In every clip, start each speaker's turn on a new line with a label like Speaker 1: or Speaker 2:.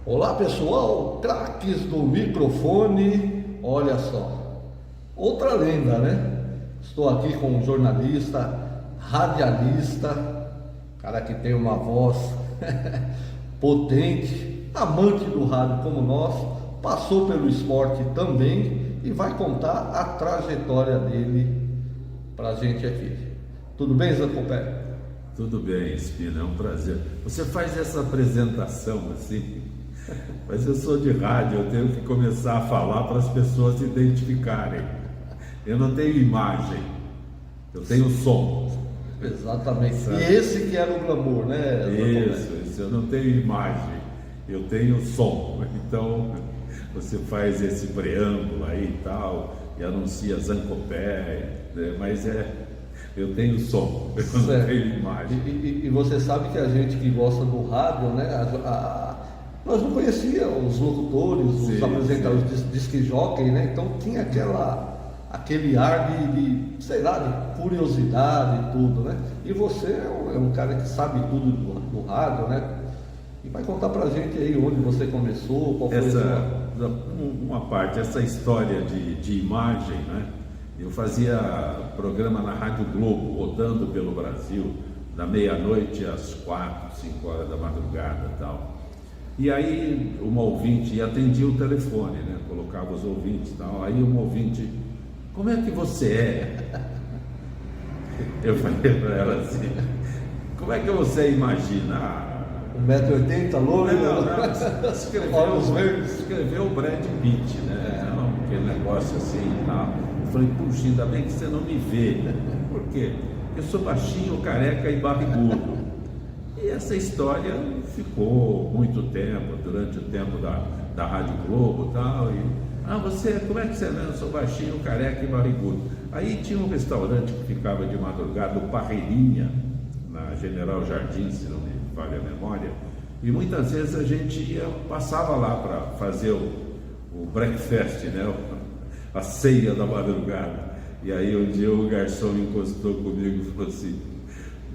Speaker 1: Olá pessoal, craques do microfone, olha só, outra lenda, né? Estou aqui com um jornalista, radialista, cara que tem uma voz potente, amante do rádio como nós, passou pelo esporte também e vai contar a trajetória dele pra gente aqui. Tudo bem, Zé Copé?
Speaker 2: Tudo bem, Espina, é um prazer. Você faz essa apresentação assim, mas eu sou de rádio, eu tenho que começar a falar para as pessoas se identificarem. Eu não tenho imagem, eu tenho som.
Speaker 1: Exatamente.
Speaker 2: Sabe?
Speaker 1: E esse que era o glamour, né?
Speaker 2: Isso, eu não tenho imagem, eu tenho som. Então, você faz esse preâmbulo aí e tal, e anuncia Zancopé, né? Mas eu tenho som, eu não tenho imagem.
Speaker 1: E você sabe que a gente que gosta do rádio, né? Nós não conhecíamos os locutores, os apresentadores, disque jockey, né? Então tinha aquele ar sei lá, de curiosidade e tudo, né? E você é um cara que sabe tudo do rádio, né? E vai contar pra gente aí onde você começou, qual foi
Speaker 2: uma parte, essa história de imagem, né? Eu fazia programa na Rádio Globo, rodando pelo Brasil, da meia-noite às 4, 5 horas da madrugada e tal. E aí uma ouvinte, atendia o telefone, né? Colocava os ouvintes e tal. Aí uma ouvinte, como é que você é? Eu falei para ela assim, como é que você imagina?
Speaker 1: 1,80 m, louro?
Speaker 2: Não, escreveu o Brad Pitt, né? Não, aquele negócio assim e tal. Eu falei, puxa, ainda bem que você não me vê. Por quê? Eu sou baixinho, careca e barrigudo. E essa história ficou muito tempo, durante o tempo da Rádio Globo e tal. Como é que você é? Eu sou baixinho, careca e barrigudo. Aí tinha um restaurante que ficava de madrugada, o Parreirinha, na General Jardim, se não me falha a memória. E muitas vezes a gente passava lá para fazer o breakfast, né? A ceia da madrugada. E aí um dia o garçom encostou comigo e falou assim,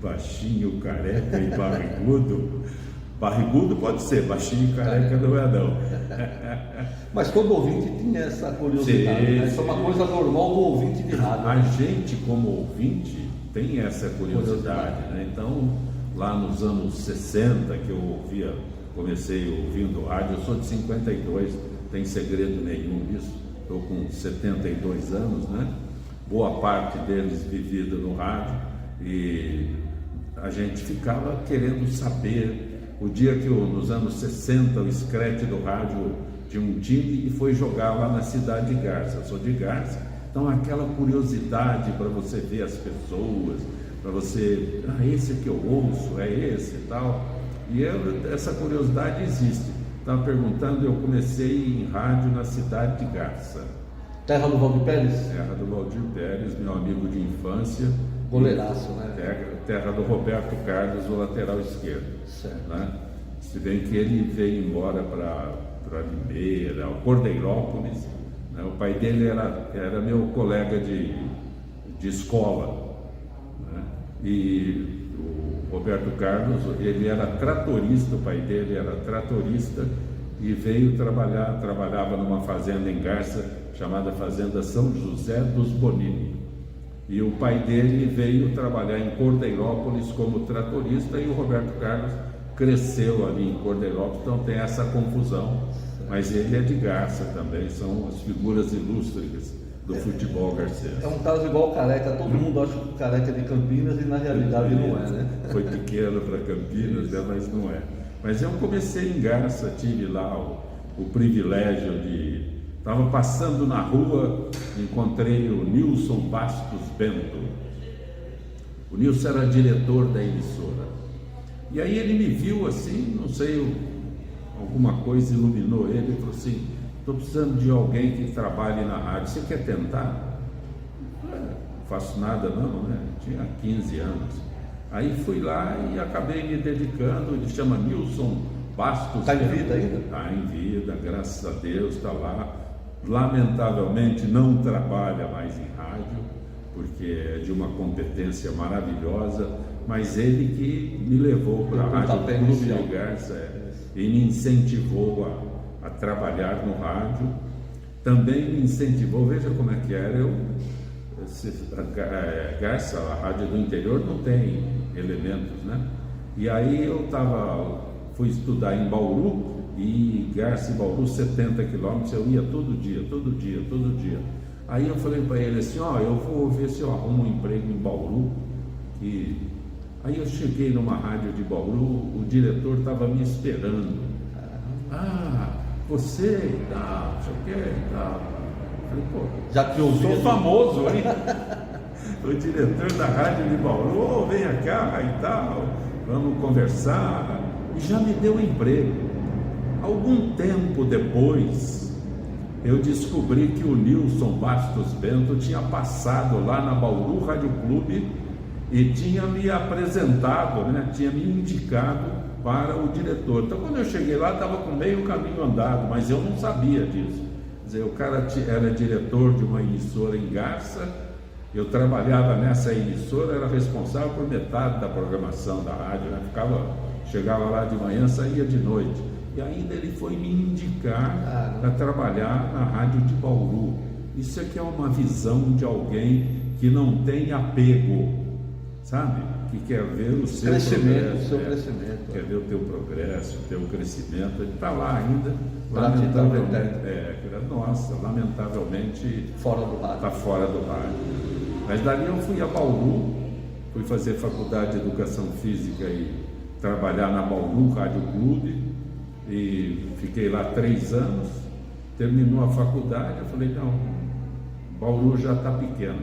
Speaker 2: baixinho, careca e barrigudo. Barrigudo pode ser, baixinho e careca não é não.
Speaker 1: Mas todo ouvinte tinha essa curiosidade, né? Isso é uma coisa normal do ouvinte de rádio.
Speaker 2: A gente como ouvinte tem essa curiosidade, né? Então, lá nos anos 60 que eu comecei ouvindo rádio, eu sou de 52, tem segredo nenhum nisso, estou com 72 anos, né? Boa parte deles vivida no rádio, e a gente ficava querendo saber. O dia que nos anos 60 o Screte do rádio tinha um time e foi jogar lá na cidade de Garça. Eu sou de Garça, então aquela curiosidade para você ver as pessoas, para você, esse que eu ouço, é esse e tal. E essa curiosidade existe. Estava perguntando, eu comecei em rádio na cidade de Garça.
Speaker 1: Terra do Valdir Pérez?
Speaker 2: Terra do Valdir Pérez, meu amigo de infância.
Speaker 1: Goleiraço, né?
Speaker 2: Terra do Roberto Carlos, o lateral esquerdo.
Speaker 1: Certo.
Speaker 2: Né? Se bem que ele veio embora para Limeira, Cordeirópolis. Né? O pai dele era meu colega de escola. Né? E o Roberto Carlos, ele era tratorista, o pai dele era tratorista e veio trabalhava numa fazenda em Garça, chamada Fazenda São José dos Bonini. E o pai dele veio trabalhar em Cordeirópolis como tratorista e o Roberto Carlos cresceu ali em Cordeirópolis, então tem essa confusão. Mas ele é de Garça também, são as figuras ilustres do futebol garcense.
Speaker 1: É um caso igual o Careca, todo mundo acha que o Careca é de Campinas e na realidade não é, né?
Speaker 2: Foi pequeno para Campinas, né? Mas não é. Mas eu comecei em Garça, tive lá o privilégio de... Estava passando na rua, encontrei o Nilson Bastos Bento. O Nilson era diretor da emissora. E aí ele me viu assim, não sei, alguma coisa iluminou ele e falou assim, estou precisando de alguém que trabalhe na rádio, você quer tentar? Não faço nada não, né? Tinha 15 anos. Aí fui lá e acabei me dedicando, ele chama Nilson Bastos.
Speaker 1: Está em vida ainda?
Speaker 2: Está em vida, graças a Deus, está lá. Lamentavelmente não trabalha mais em rádio, porque é de uma competência maravilhosa, mas ele que me levou para a Rádio Clube de Garça e me incentivou a trabalhar no rádio. Também me incentivou, veja como é que era, Garça, a rádio do interior não tem elementos, né? E aí eu fui estudar em Bauru, e Garça e Bauru 70 quilômetros, eu ia todo dia. Aí eu falei para ele assim, eu vou ver se eu arrumo um emprego em Bauru. Aí eu cheguei numa rádio de Bauru, o diretor estava me esperando. Você e tal, não sei o que e tal. Falei, pô,
Speaker 1: já que eu
Speaker 2: sou famoso, hein? O diretor da rádio de Bauru, vem cá e tal, vamos conversar. E já me deu emprego. Algum tempo depois, eu descobri que o Nilson Bastos Bento tinha passado lá na Bauru Rádio Clube e tinha me apresentado, né? Tinha me indicado para o diretor. Então, quando eu cheguei lá, estava com meio caminho andado, mas eu não sabia disso. Quer dizer, o cara era diretor de uma emissora em Garça, eu trabalhava nessa emissora, era responsável por metade da programação da rádio, né? Chegava lá de manhã, saía de noite. E ainda ele foi me indicar para trabalhar na rádio de Bauru. Isso aqui é uma visão de alguém que não tem apego, sabe? Que quer ver o seu progresso, quer ver o teu progresso, o teu crescimento. Ele está lá ainda, lamentavelmente
Speaker 1: fora do rádio.
Speaker 2: Está fora do rádio. Mas dali eu fui a Bauru, fui fazer faculdade de Educação Física e trabalhar na Bauru Rádio Clube, e fiquei lá 3 anos. Terminou a faculdade, eu falei, não, Bauru já está pequeno,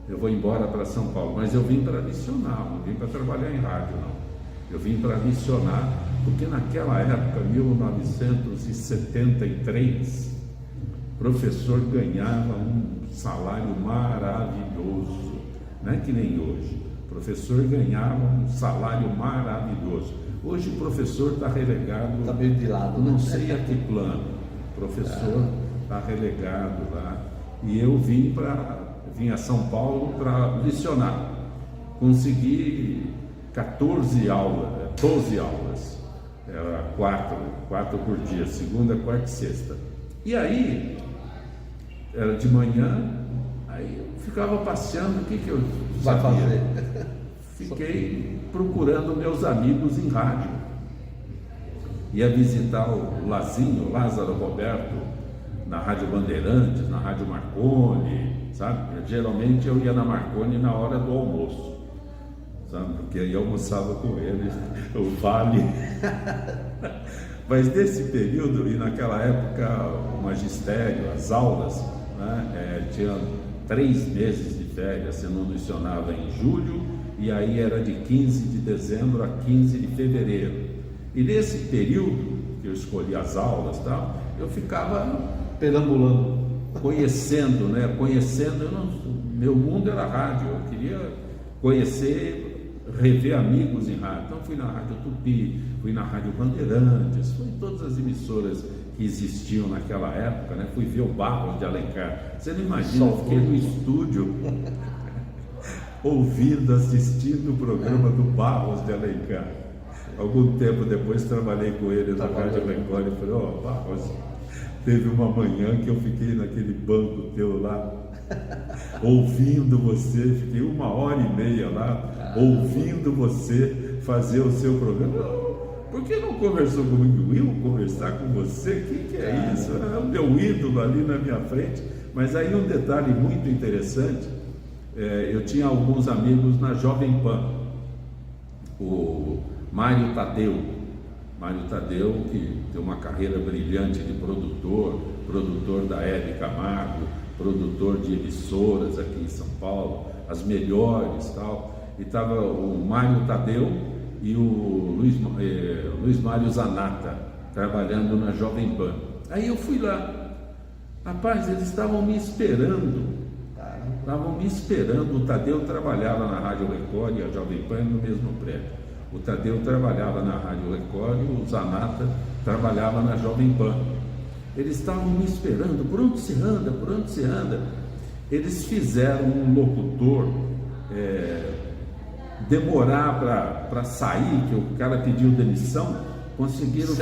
Speaker 2: eu vou embora para São Paulo. Mas eu vim para licionar, não vim para trabalhar em rádio, não. Eu vim para licionar, porque naquela época, 1973, o professor ganhava um salário maravilhoso, não é que nem hoje. O professor ganhava um salário maravilhoso. Hoje o professor está relegado,
Speaker 1: está meio de lado,
Speaker 2: não sei a que plano. O professor está relegado lá. E eu vim a São Paulo para licionar. Consegui 12 aulas, era 4 por dia, segunda, quarta e sexta. E aí, era de manhã, aí eu ficava passeando, o que eu
Speaker 1: vai fazer?
Speaker 2: Fiquei procurando meus amigos em rádio. Ia visitar o Lazinho, Lázaro Roberto, na Rádio Bandeirantes, na Rádio Marconi, sabe? Geralmente eu ia na Marconi na hora do almoço, sabe? Porque aí eu almoçava com ele, o vale. Mas nesse período, e naquela época, o magistério, as aulas, né, tinha 3 meses de férias, você não lecionava em julho, e aí era de 15 de dezembro a 15 de fevereiro. E nesse período que eu escolhi as aulas e tal, eu ficava
Speaker 1: perambulando,
Speaker 2: conhecendo, meu mundo era rádio, eu queria conhecer, rever amigos em rádio. Então fui na Rádio Tupi, fui na Rádio Bandeirantes, fui em todas as emissoras que existiam naquela época, né? Fui ver o Barros de Alencar. Você não imagina, eu fiquei no estúdio ouvindo, assistindo o programa do Barros de Alencar. Algum tempo depois trabalhei com ele na Rádio Alencar e falei, Barros, teve uma manhã que eu fiquei naquele banco teu lá, ouvindo você, fiquei 1h30 lá, ouvindo você fazer o seu programa. Por que não conversou comigo? Eu conversar com você? O que é isso? É o meu ídolo ali na minha frente. Mas aí um detalhe muito interessante, eu tinha alguns amigos na Jovem Pan, o Mário Tadeu, que tem uma carreira brilhante de produtor da Hebe Camargo, produtor de emissoras aqui em São Paulo, as melhores tal, e estava o Mário Tadeu e o Luiz Mário Zanata trabalhando na Jovem Pan. Aí eu fui lá, rapaz, eles estavam me esperando, o Tadeu trabalhava na Rádio Record e a Jovem Pan no mesmo prédio. O Tadeu trabalhava na Rádio Record e o Zanata trabalhava na Jovem Pan. Eles estavam me esperando, por onde você anda? Eles fizeram um locutor demorar para sair, que o cara pediu demissão, conseguiram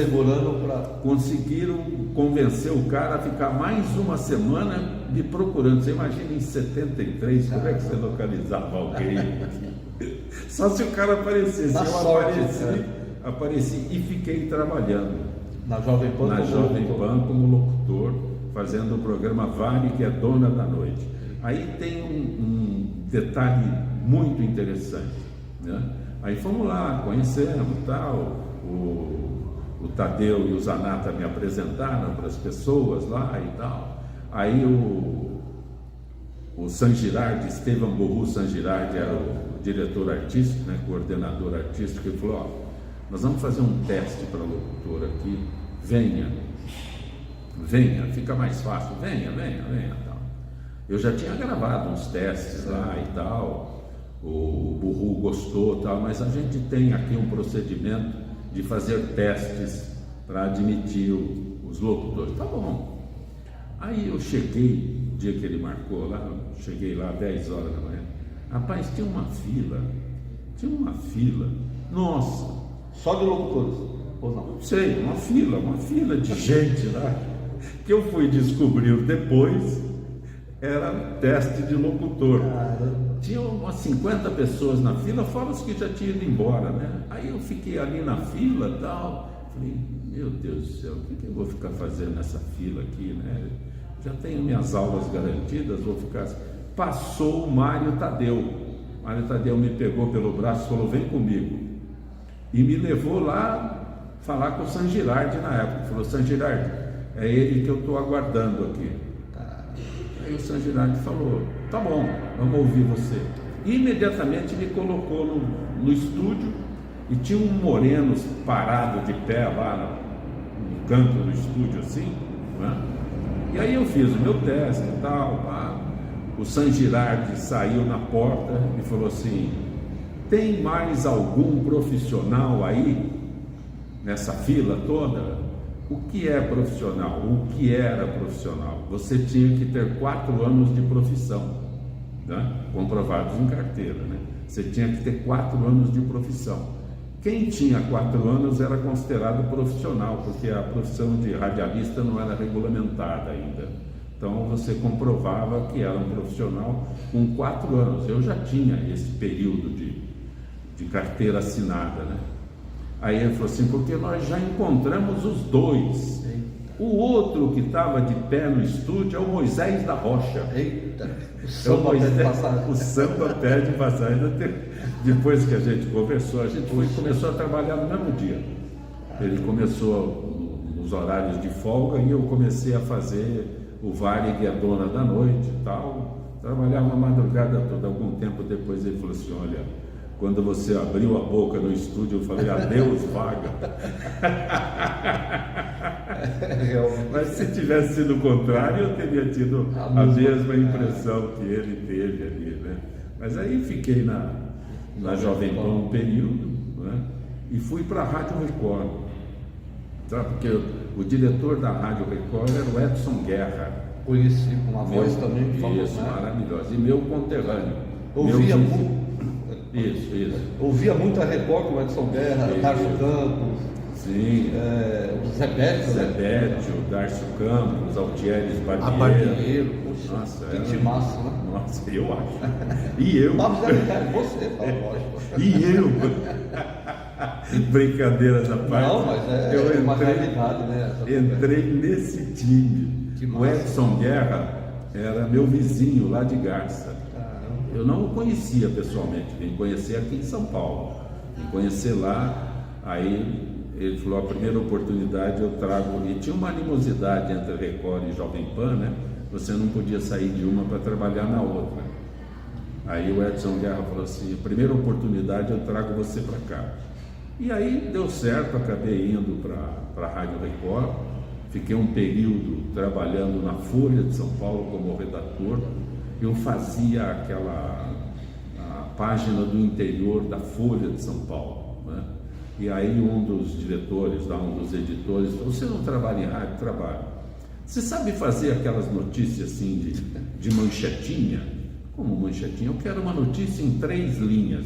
Speaker 2: convencer o cara a ficar mais uma semana me procurando. Você imagina em 73, como é que você localizava alguém? Só se o cara aparecesse. Eu apareci e fiquei trabalhando
Speaker 1: na Jovem Pan
Speaker 2: como locutor, fazendo o programa Vale, que é Dona da Noite. Aí tem um detalhe muito interessante, né? Aí fomos lá, conhecemos tal, o Tadeu e o Zanata me apresentaram para as pessoas lá e tal. Aí o San Girardi, Estevam Borru San Girardi, era o diretor artístico, né, coordenador artístico, ele falou: ó, nós vamos fazer um teste para locutor aqui, venha, fica mais fácil, venha, tal. Eu já tinha gravado uns testes lá e tal, o Borru gostou tal, mas a gente tem aqui um procedimento de fazer testes para admitir os locutores. Tá bom. Aí eu cheguei, o dia que ele marcou lá, cheguei lá 10 horas da manhã. Rapaz, tinha uma fila, nossa.
Speaker 1: Só de locutores? Ou não?
Speaker 2: Não sei, uma fila de gente lá, que eu fui descobrir depois, era teste de locutor. Tinha umas 50 pessoas na fila, fora os que já tinham ido embora, né? Aí eu fiquei ali na fila e tal, falei, meu Deus do céu, o que eu vou ficar fazendo nessa fila aqui, né? Já tenho minhas aulas garantidas, vou ficar... Passou o Mário Tadeu. O Mário Tadeu me pegou pelo braço e falou, vem comigo. E me levou lá falar com o San Girardi na época. Falou, San Girardi, é ele que eu estou aguardando aqui. Aí o San Girardi falou, tá bom, vamos ouvir você. E imediatamente me colocou no estúdio e tinha um moreno parado de pé lá no canto do estúdio assim, né? E aí eu fiz o meu teste e tal, pá. O San Girardi saiu na porta e falou assim, tem mais algum profissional aí nessa fila toda? O que é profissional? O que era profissional? Você tinha que ter 4 anos de profissão, né? Comprovados em carteira, né? Você tinha que ter 4 anos de profissão. Quem tinha 4 anos era considerado profissional, porque a profissão de radialista não era regulamentada ainda. Então você comprovava que era um profissional com 4 anos. Eu já tinha esse período de carteira assinada, né? Aí ele falou assim, porque nós já encontramos os 2. O outro que estava de pé no estúdio é o Moisés da Rocha.
Speaker 1: Eita,
Speaker 2: o samba pede passagem. Depois que a gente conversou, a gente começou a trabalhar no mesmo dia. Ele começou nos horários de folga e eu comecei a fazer o Vale, que é Dona da Noite e tal. Trabalhava a madrugada toda. Algum tempo depois ele falou assim, olha, quando você abriu a boca no estúdio, eu falei, adeus, vaga. Mas se tivesse sido o contrário, eu teria tido a mesma impressão que ele teve ali, né? Mas aí fiquei na Jovem Pan um período, né? E fui para a Rádio Record, sabe? Porque o diretor da Rádio Record era o Edson Guerra.
Speaker 1: Conheci, com uma voz também famosa.
Speaker 2: Isso, maravilhosa. E meu conterrâneo.
Speaker 1: Ouvia muito.
Speaker 2: Isso.
Speaker 1: Ouvia muito a Record com o Edson Guerra, Darcio Campos.
Speaker 2: Sim.
Speaker 1: O Zé Bétio,
Speaker 2: Darcio Campos, Altieres
Speaker 1: Bardieiro.
Speaker 2: Nossa,
Speaker 1: que massa, né?
Speaker 2: Nossa, eu acho. E eu.
Speaker 1: Você, lógico.
Speaker 2: E eu. Brincadeiras à parte.
Speaker 1: Não, mas
Speaker 2: eu
Speaker 1: uma realidade, né?
Speaker 2: Entrei nesse time. O Edson Guerra era meu vizinho lá de Garça. Eu não o conhecia pessoalmente, vim conhecer aqui em São Paulo. Vim conhecer lá, aí ele falou, a primeira oportunidade eu trago, e tinha uma animosidade entre Record e Jovem Pan, né? Você não podia sair de uma para trabalhar na outra. Aí o Edson Guerra falou assim, a primeira oportunidade eu trago você para cá. E aí deu certo, acabei indo para a Rádio Record, fiquei um período trabalhando na Folha de São Paulo como redator. Eu fazia a página do interior da Folha de São Paulo, né? E aí um dos diretores, um dos editores, falou, você não trabalha em rádio? Trabalho. Você sabe fazer aquelas notícias assim de manchetinha? Como manchetinha? Eu quero uma notícia em 3 linhas.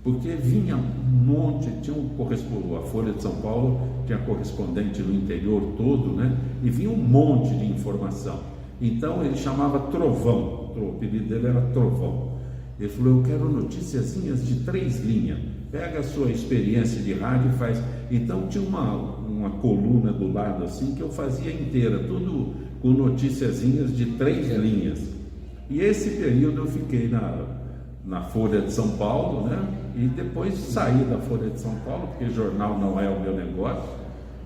Speaker 2: porque vinha um monte, a Folha de São Paulo tinha correspondente no interior todo, né? E vinha um monte de informação. Então ele chamava Trovão, o apelido dele era Trovão. Ele falou: eu quero noticiazinhas de 3 linhas. Pega a sua experiência de rádio e faz. Então tinha uma coluna do lado assim que eu fazia inteira, tudo com noticiazinhas de 3 linhas. E esse período eu fiquei na Folha de São Paulo, né? E depois saí da Folha de São Paulo, porque jornal não é o meu negócio,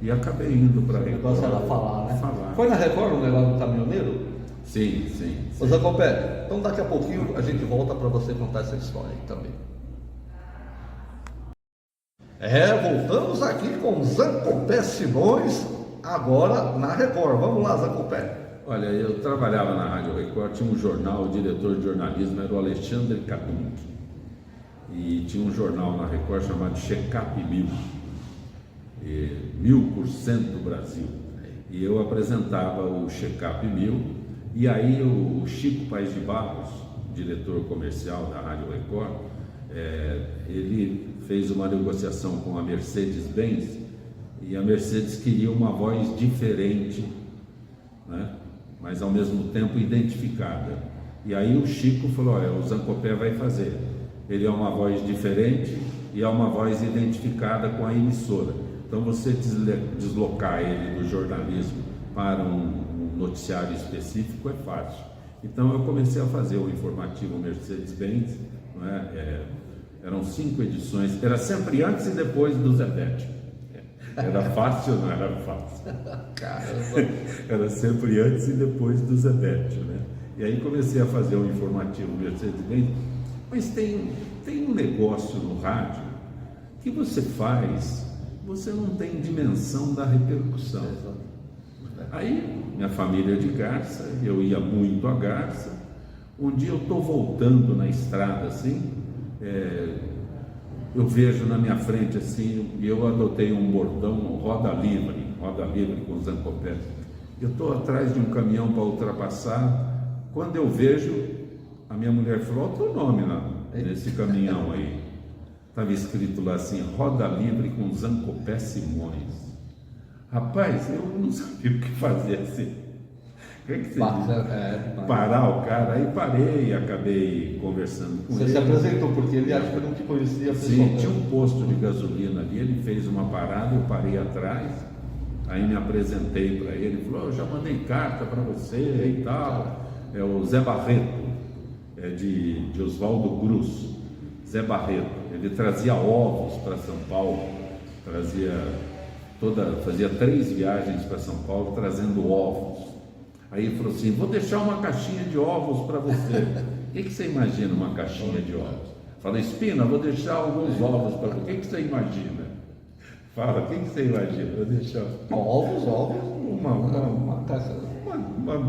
Speaker 2: e acabei indo para a Record.
Speaker 1: O negócio era falar, né?
Speaker 2: Falar.
Speaker 1: Foi na Record o negócio do caminhoneiro?
Speaker 2: Sim.
Speaker 1: Ô Zé Copé, então daqui a pouquinho a gente volta para você contar essa história aí também. Voltamos aqui com Zancopé Simões, agora na Record. Vamos lá, Zancopé.
Speaker 2: Olha, eu trabalhava na Rádio Record, tinha um jornal, o diretor de jornalismo era o Alexandre Kadunk. E tinha um jornal na Record chamado Checkup 1000, 1000% Brasil. E eu apresentava o Checkup 1000, e aí o Chico Paes de Barros, diretor comercial da Rádio Record, ele fez uma negociação com a Mercedes-Benz, e a Mercedes queria uma voz diferente, né? Mas ao mesmo tempo identificada. E aí o Chico falou: olha, o Zancopé vai fazer. Ele é uma voz diferente e é uma voz identificada com a emissora. Então você deslocar ele do jornalismo para um noticiário específico é fácil. Então eu comecei a fazer o informativo Mercedes-Benz, não é? Eram 5 edições, era sempre antes e depois do Zebete. Era fácil, não era fácil.
Speaker 1: Caramba.
Speaker 2: Era sempre antes e depois do Zebete, né? E aí comecei a fazer o informativo Mercedes-Benz. Mas tem um negócio no rádio que você faz, você não tem dimensão da repercussão. Aí, minha família é de Garça, eu ia muito a Garça. Um dia eu estou voltando na estrada assim, eu vejo na minha frente assim, e eu adotei um bordão, roda livre com Zancopé. Eu estou atrás de um caminhão para ultrapassar, quando eu vejo, a minha mulher falou: olha o teu nome lá, nesse caminhão aí. Estava escrito lá assim: roda livre com Zancopé Simões. Rapaz, eu não sabia o que fazer assim. O que você diz? Parar o cara, aí parei, acabei conversando com ele.
Speaker 1: Você se apresentou porque ele acha que eu não te conhecia pessoalmente.
Speaker 2: Sim, tinha um posto de gasolina ali, ele fez uma parada, eu parei atrás, aí me apresentei para ele, ele falou: eu já mandei carta para você e tal. É o Zé Barreto, de Oswaldo Cruz. Zé Barreto, ele trazia ovos para São Paulo, fazia 3 viagens para São Paulo trazendo ovos. Aí ele falou assim: vou deixar uma caixinha de ovos para você. O que você imagina uma caixinha de ovos? Fala: Espina, vou deixar alguns ovos para você. O que você imagina? Fala, o que você imagina? Vou deixar
Speaker 1: ovos, uma caixa.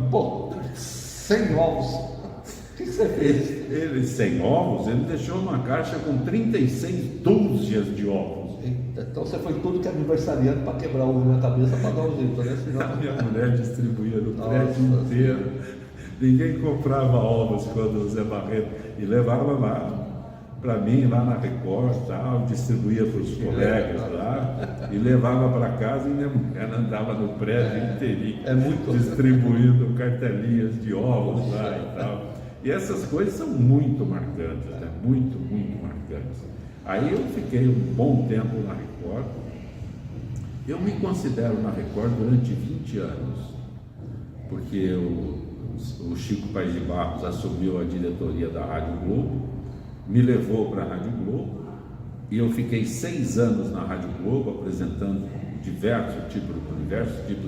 Speaker 1: Pô, 100 ovos. O que você fez?
Speaker 2: Ele 100 ovos, ele deixou uma caixa com 36 dúzias de ovos.
Speaker 1: Então você foi tudo que aniversariante para quebrar ovo na cabeça para dar um jeito, né? Senão...
Speaker 2: A minha mulher distribuía no prédio inteiro. Ninguém comprava ovos quando o Zé Barreto, e levava lá para mim, lá na Record, tal, distribuía para os colegas lá, e levava para casa, e minha mulher andava no prédio inteirinho, distribuindo cartelinhas de ovos lá e tal. E essas coisas são muito marcantes, né? Muito marcantes. Aí eu fiquei um bom tempo na Record. Eu me considero na Record durante 20 anos, porque o Chico Paes de Barros assumiu a diretoria da Rádio Globo, me levou para a Rádio Globo, e eu fiquei 6 anos na Rádio Globo apresentando diversos tipos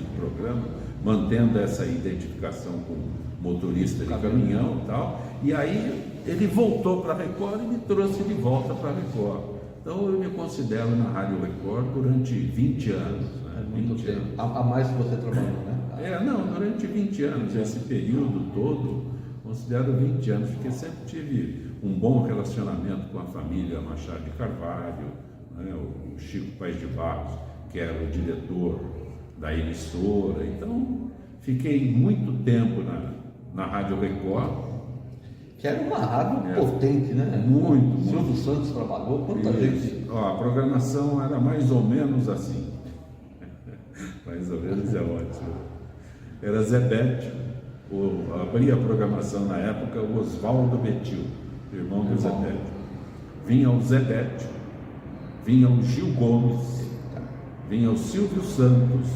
Speaker 2: de programa, mantendo essa identificação com motorista de caminhão e tal. E aí ele voltou para a Record e me trouxe de volta para a Record. Então eu me considero na Rádio Record durante 20 anos. Né? 20 anos.
Speaker 1: A mais que você trabalhou, né?
Speaker 2: Durante 20 anos, esse período todo, considero 20 anos, porque sempre tive um bom relacionamento com a família Machado de Carvalho, né? O Chico Paes de Barros, que era o diretor da emissora. Então fiquei muito tempo na Rádio Record.
Speaker 1: Que era uma rádio potente, né?
Speaker 2: Muito.
Speaker 1: Silvio Santos trabalhou, quanta gente.
Speaker 2: Ó, a programação era mais ou menos assim. Mais ou menos é ótimo. Era Zé Bétio, abria a programação na época o Oswaldo Betil, irmão do Zé Bétio. Vinha o Zé Bétio, vinha o Gil Gomes, vinha o Silvio Santos,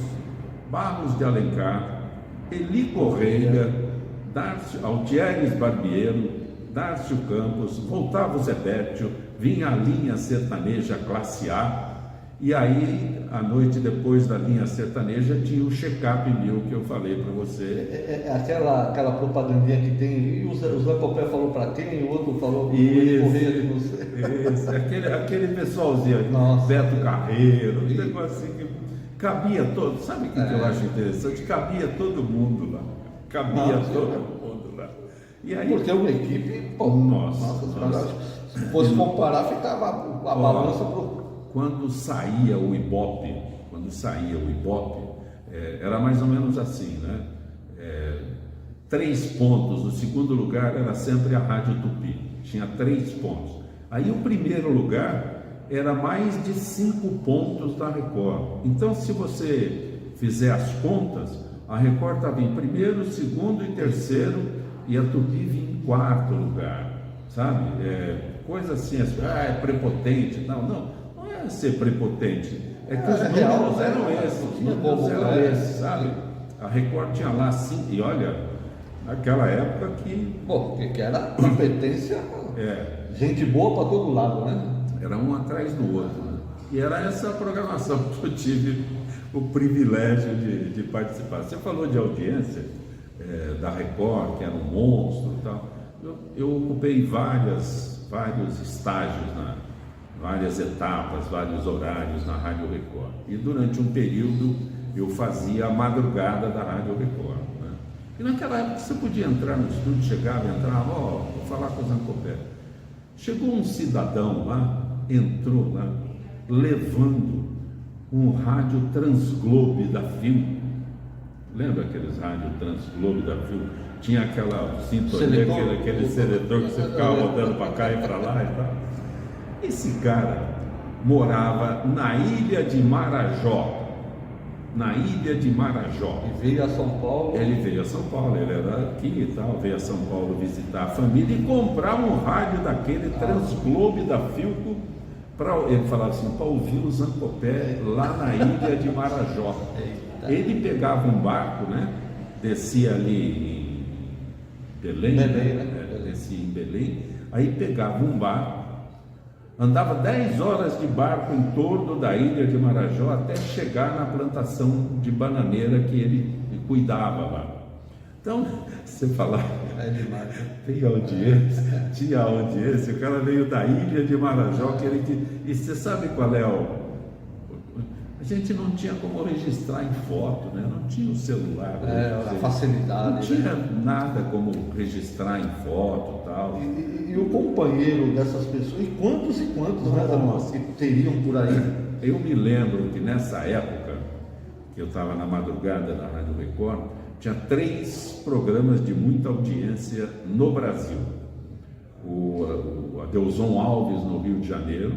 Speaker 2: Barros de Alencar, Eli Correia, Altieres Barbiero, Dárcio Campos, voltava o Zé Bétio, vinha a linha sertaneja classe A, e aí, a noite depois da linha sertaneja, tinha o Check-up 1000 que eu falei para você.
Speaker 1: Aquela propagandinha que tem, e o Zé Copé falou para quem, o outro falou para
Speaker 2: isso, aquele pessoalzinho,
Speaker 1: nossa,
Speaker 2: Beto Carreiro, um negócio assim que cabia todo, sabe o que eu acho interessante? Cabia todo mundo lá, todo mundo lá. E aí,
Speaker 1: porque uma equipe, pô, nossa. Se fosse comparar, ficava a balança pro...
Speaker 2: Quando saía o Ibope, era mais ou menos assim, né? 3 pontos, o segundo lugar era sempre a Rádio Tupi, tinha 3 pontos. Aí o primeiro lugar era mais de 5 pontos da Record. Então, se você fizer as contas, a Record estava em primeiro, segundo e terceiro, e a Tupi vinha em 4º lugar, sabe? Coisa assim, é prepotente. Não é ser prepotente, é que os números eram esses, sabe? A Record tinha lá 5, e olha, naquela época que...
Speaker 1: Pô, que era competência, gente boa para todo lado, né?
Speaker 2: Era um atrás do outro, né? E era essa programação que eu tive o privilégio de participar. Você falou de audiência da Record, que era um monstro e tal. Eu ocupei vários estágios, várias etapas, vários horários na Rádio Record. E durante um período eu fazia a madrugada da Rádio Record, né? E naquela época você podia entrar no estúdio, entrava, vou falar com o Zancopé. Chegou um cidadão lá, entrou lá, levando um rádio Transglobe da Fio. Lembra aqueles rádios Transglobe da Fio? Tinha aquela sintonia, aquele seletor que você ficava rodando para cá e para lá e tal. Esse cara morava na ilha de Marajó.
Speaker 1: E veio a São Paulo.
Speaker 2: Ele veio a São Paulo, ele era aqui e tal, veio a São Paulo visitar a família e comprar um rádio daquele Transglobe da Filco. Ele falava assim, para ouvir o Zancopé lá na ilha de Marajó. Ele pegava um barco, né? Descia ali em Belém, né? Descia em Belém, aí pegava um barco, andava 10 horas de barco em torno da ilha de Marajó até chegar na plantação de bananeira que ele cuidava lá. Então, você fala, tinha audiência, o cara veio da ilha de Marajó, e você sabe qual é a gente não tinha como registrar em foto, né? Não tinha o celular.
Speaker 1: A facilidade.
Speaker 2: Não tinha nada como registrar em foto e tal.
Speaker 1: E o companheiro dessas pessoas, e quantos, né, que teriam por aí?
Speaker 2: Eu me lembro que nessa época, que eu estava na madrugada da Rádio Record, tinha 3 programas de muita audiência no Brasil. O Adelson Alves, no Rio de Janeiro,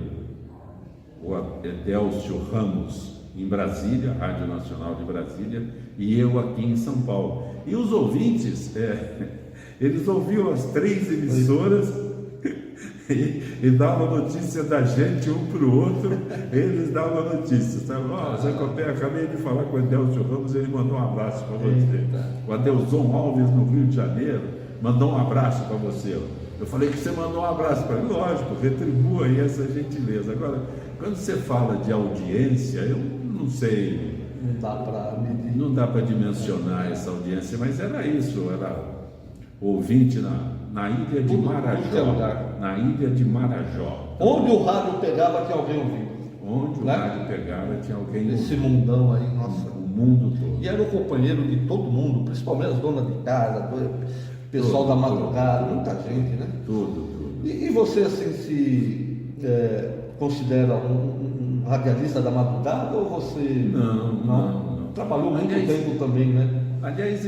Speaker 2: o Adélcio Ramos, em Brasília, Rádio Nacional de Brasília, e eu aqui em São Paulo. E os ouvintes, eles ouviam as 3 emissoras e davam notícia da gente um para o outro, eles davam notícia, sabe? Zé Copé, acabei de falar com o Adélcio Ramos, ele mandou um abraço para você. O Adelson Alves, no Rio de Janeiro, mandou um abraço para você. Eu falei que você mandou um abraço para ele, lógico, retribua aí essa gentileza. Agora, quando você fala de audiência, eu não sei.
Speaker 1: Não dá para medir.
Speaker 2: Não dá para dimensionar essa audiência, mas era isso, era ouvinte na ilha de Marajó. Na ilha de Marajó.
Speaker 1: Onde o rádio pegava, tinha alguém ouvindo.
Speaker 2: Onde o rádio pegava, tinha alguém ouvindo.
Speaker 1: Esse mundão aí, nossa.
Speaker 2: O mundo todo.
Speaker 1: E era o companheiro de todo mundo, principalmente as donas de casa, pessoal da madrugada, muita gente, né?
Speaker 2: Tudo.
Speaker 1: E você, assim, se considera um radialista da madrugada ou você...
Speaker 2: Não.
Speaker 1: Trabalhou muito tempo também, né?
Speaker 2: Aliás,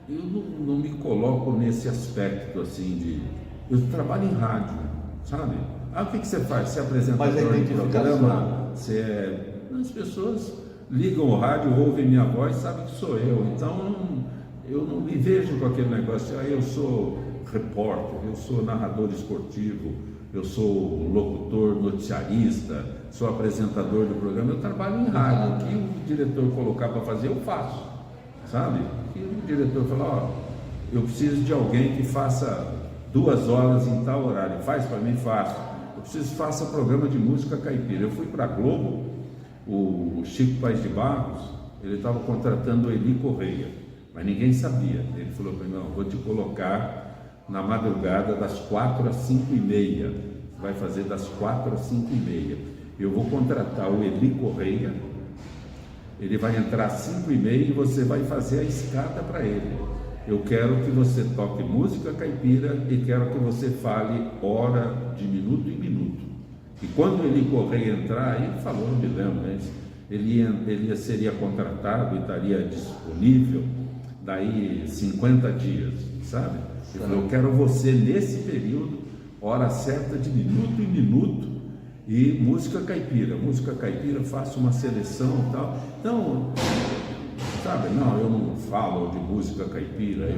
Speaker 2: eu não me coloco nesse aspecto assim de... Eu trabalho em rádio, sabe? O que você faz? Você é apresentador de programa? As pessoas ligam o rádio, ouvem minha voz, sabem que sou eu. Então eu não me vejo com aquele negócio. Eu sou repórter, eu sou narrador esportivo, eu sou locutor, noticiarista, sou apresentador do programa. Eu trabalho em rádio. O que o diretor colocar para fazer, eu faço, sabe? E o diretor fala, eu preciso de alguém que faça 2 horas em tal horário. Faz para mim? Faço. Eu preciso que faça programa de música caipira. Eu fui para a Globo, o Chico Paes de Barros, ele estava contratando o Eli Correia, mas ninguém sabia. Ele falou para mim, vou te colocar na madrugada das 4 às 5h30. Vai fazer das 4 às 5h30. Eu vou contratar o Eli Correia, ele vai entrar às 5h30 e você vai fazer a escada para ele. Eu quero que você toque música caipira e quero que você fale hora de minuto em minuto. E quando ele Correia entrar, ele falou, não me lembro, mas ele seria contratado e estaria disponível daí 50 dias, sabe? Ele falou, eu quero você nesse período, hora certa de minuto em minuto, e música caipira, faço uma seleção e tal. Então, sabe, não, eu não falo de música caipira,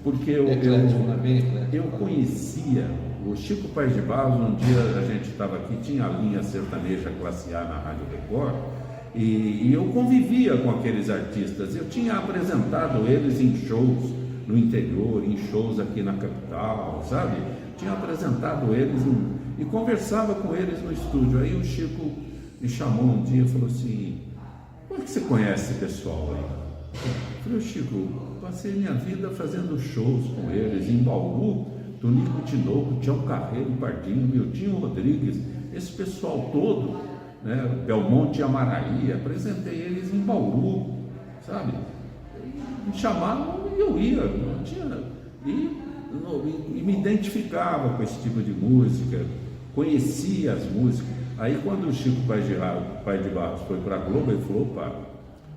Speaker 2: porque eu conhecia o Chico Paes de Barros. Um dia a gente estava aqui, tinha a linha sertaneja classe A na Rádio Record, e eu convivia com aqueles artistas. Eu tinha apresentado eles em shows no interior, em shows aqui na capital, sabe? Tinha apresentado eles e conversava com eles no estúdio. Aí o Chico me chamou um dia e falou assim, como é que você conhece esse pessoal aí? Eu falei, Chico, passei minha vida fazendo shows com eles em Bauru, Tonico Tinoco, Tião Carreiro, Pardinho, Miltinho Rodrigues, esse pessoal todo, né? Belmonte e Amaraí, apresentei eles em Bauru, sabe? Me chamavam e eu ia, não tinha, e me identificava com esse tipo de música, conhecia as músicas. Aí quando o Chico Paes de Barros foi para a Globo, ele falou, opa,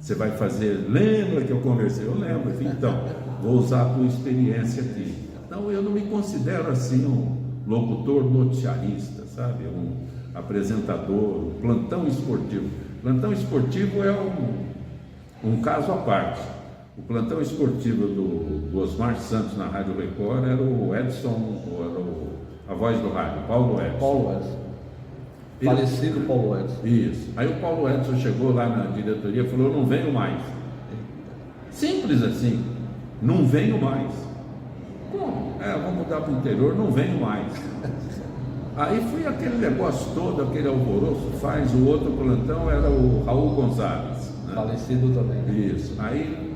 Speaker 2: você vai fazer, lembra que eu conversei? Eu lembro. Então, vou usar a tua experiência aqui. Então eu não me considero assim um locutor noticiarista, sabe? Um apresentador, um plantão esportivo. Plantão esportivo é um caso à parte. O plantão esportivo do Osmar Santos na Rádio Record era o Edson, a voz do rádio, Paulo Edson.
Speaker 1: Falecido Paulo Edson.
Speaker 2: Isso. Aí o Paulo Edson chegou lá na diretoria e falou, eu não venho mais. Simples assim, não venho mais. Como? Vou mudar para o interior, não venho mais. Aí foi aquele negócio todo, aquele alvoroço, faz o outro plantão, era o Raul Gonzalez, né?
Speaker 1: Falecido também.
Speaker 2: Isso. Aí